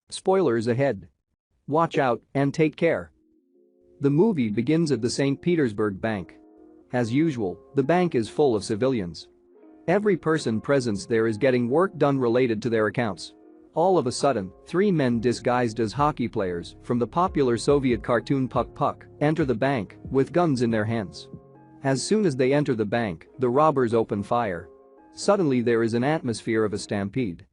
Spoilers ahead. Watch out and take care. The movie begins at the St. Petersburg Bank. As usual, the bank is full of civilians. Every person present there is getting work done related to their accounts. All of a sudden, three men disguised as hockey players from the popular Soviet cartoon Puck Puck enter the bank with guns in their hands. As soon as they enter the bank, the robbers open fire. Suddenly there is an atmosphere of a stampede.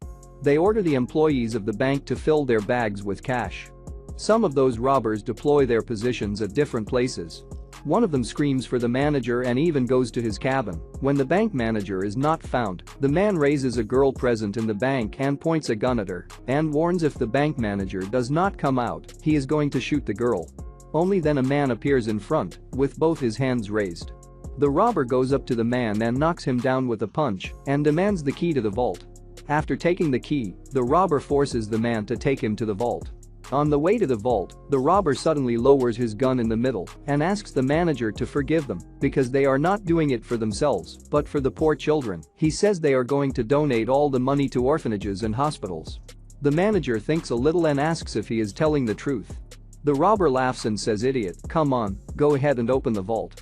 They order the employees of the bank to fill their bags with cash. Some of those robbers deploy their positions at different places. One of them screams for the manager and even goes to his cabin. When the bank manager is not found, the man raises a girl present in the bank and points a gun at her and warns if the bank manager does not come out, he is going to shoot the girl. Only then a man appears in front with both his hands raised. The robber goes up to the man and knocks him down with a punch and demands the key to the vault. After taking the key, the robber forces the man to take him to the vault. On the way to the vault, the robber suddenly lowers his gun in the middle and asks the manager to forgive them because they are not doing it for themselves but for the poor children. He says they are going to donate all the money to orphanages and hospitals. The manager thinks a little and asks if he is telling the truth. The robber laughs and says, "Idiot, come on, go ahead and open the vault."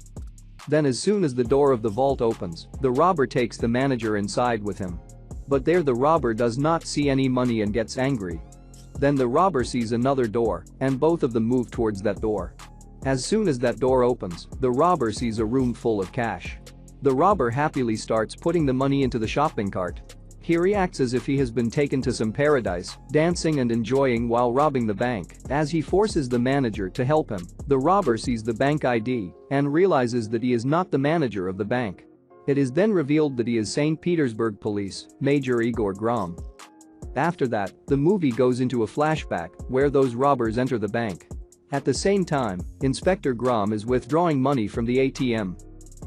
Then as soon as the door of the vault opens, the robber takes the manager inside with him. But there the robber does not see any money and gets angry. Then the robber sees another door and both of them move towards that door. As soon as that door opens, the robber sees a room full of cash. The robber happily starts putting the money into the shopping cart. Here he acts as if he has been taken to some paradise, dancing and enjoying while robbing the bank. As he forces the manager to help him, the robber sees the bank ID and realizes that he is not the manager of the bank. It is then revealed that he is St. Petersburg Police Major Igor Grom. After that, the movie goes into a flashback where those robbers enter the bank. At the same time, Inspector Grom is withdrawing money from the ATM.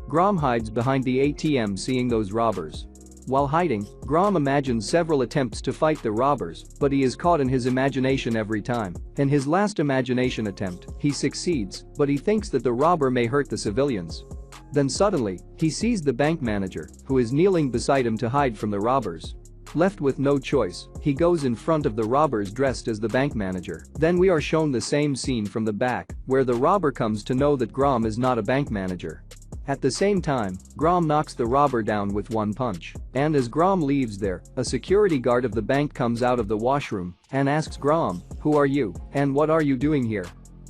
Grom hides behind the ATM seeing those robbers. While hiding, Grom imagines several attempts to fight the robbers, but he is caught in his imagination every time. In his last imagination attempt, he succeeds, but he thinks that the robber may hurt the civilians. Then suddenly, he sees the bank manager, who is kneeling beside him to hide from the robbers. Left with no choice, he goes in front of the robbers dressed as the bank manager. Then we are shown the same scene from the back, where the robber comes to know that Grom is not a bank manager. At the same time, Grom knocks the robber down with one punch. And as Grom leaves there, a security guard of the bank comes out of the washroom and asks Grom, "Who are you and what are you doing here?"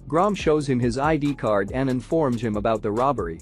Grom shows him his ID card and informs him about the robbery.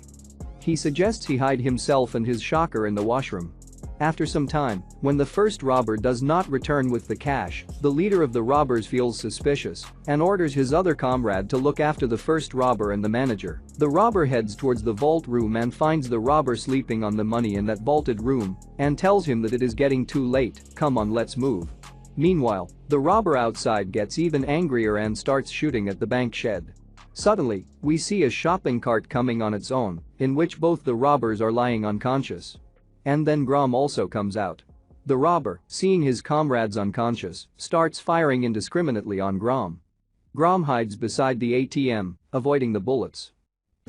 He suggests he hide himself and his shocker in the washroom. After some time, when the first robber does not return with the cash, the leader of the robbers feels suspicious and orders his other comrade to look after the first robber and the manager. The robber heads towards the vault room and finds the robber sleeping on the money in that vaulted room and tells him that it is getting too late, come on let's move. Meanwhile, the robber outside gets even angrier and starts shooting at the bank shed. Suddenly, we see a shopping cart coming on its own, in which both the robbers are lying unconscious. And then Grom also comes out. The robber, seeing his comrades unconscious, starts firing indiscriminately on Grom. Grom hides beside the ATM, avoiding the bullets.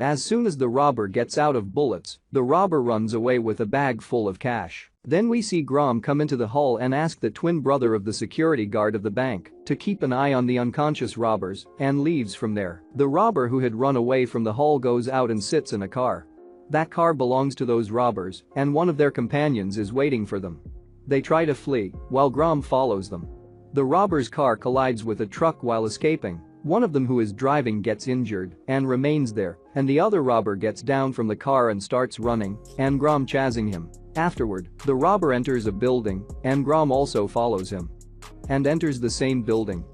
As soon as the robber gets out of bullets, the robber runs away with a bag full of cash. Then we see Grom come into the hall and ask the twin brother of the security guard of the bank to keep an eye on the unconscious robbers and leaves from there. The robber who had run away from the hall goes out and sits in a car. That car belongs to those robbers and one of their companions is waiting for them. They try to flee while Grom follows them. The robber's car collides with a truck while escaping. One of them who is driving gets injured and remains there, and the other robber gets down from the car and starts running, and Grom chasing him. Afterward, the robber enters a building and Grom also follows him. And enters the same building.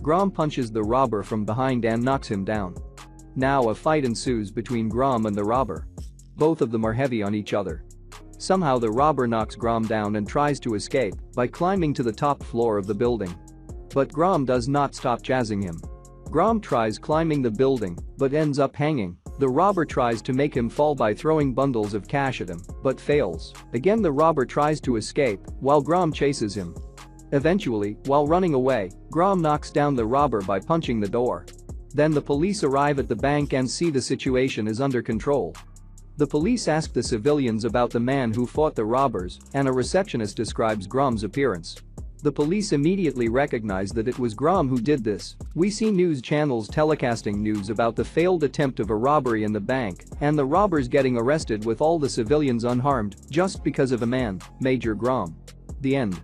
Grom punches the robber from behind and knocks him down. Now a fight ensues between Grom and the robber. Both of them are heavy on each other. Somehow the robber knocks Grom down and tries to escape by climbing to the top floor of the building. But Grom does not stop chasing him. Grom tries climbing the building but ends up hanging. The robber tries to make him fall by throwing bundles of cash at him but fails. Again the robber tries to escape while Grom chases him. Eventually, while running away, Grom knocks down the robber by punching the door. Then the police arrive at the bank and see the situation is under control. The police ask the civilians about the man who fought the robbers and a receptionist describes Grom's appearance. The police immediately recognized that it was Grom who did this. We see news channels telecasting news about the failed attempt of a robbery in the bank and the robbers getting arrested with all the civilians unharmed just because of a man, Major Grom. The end.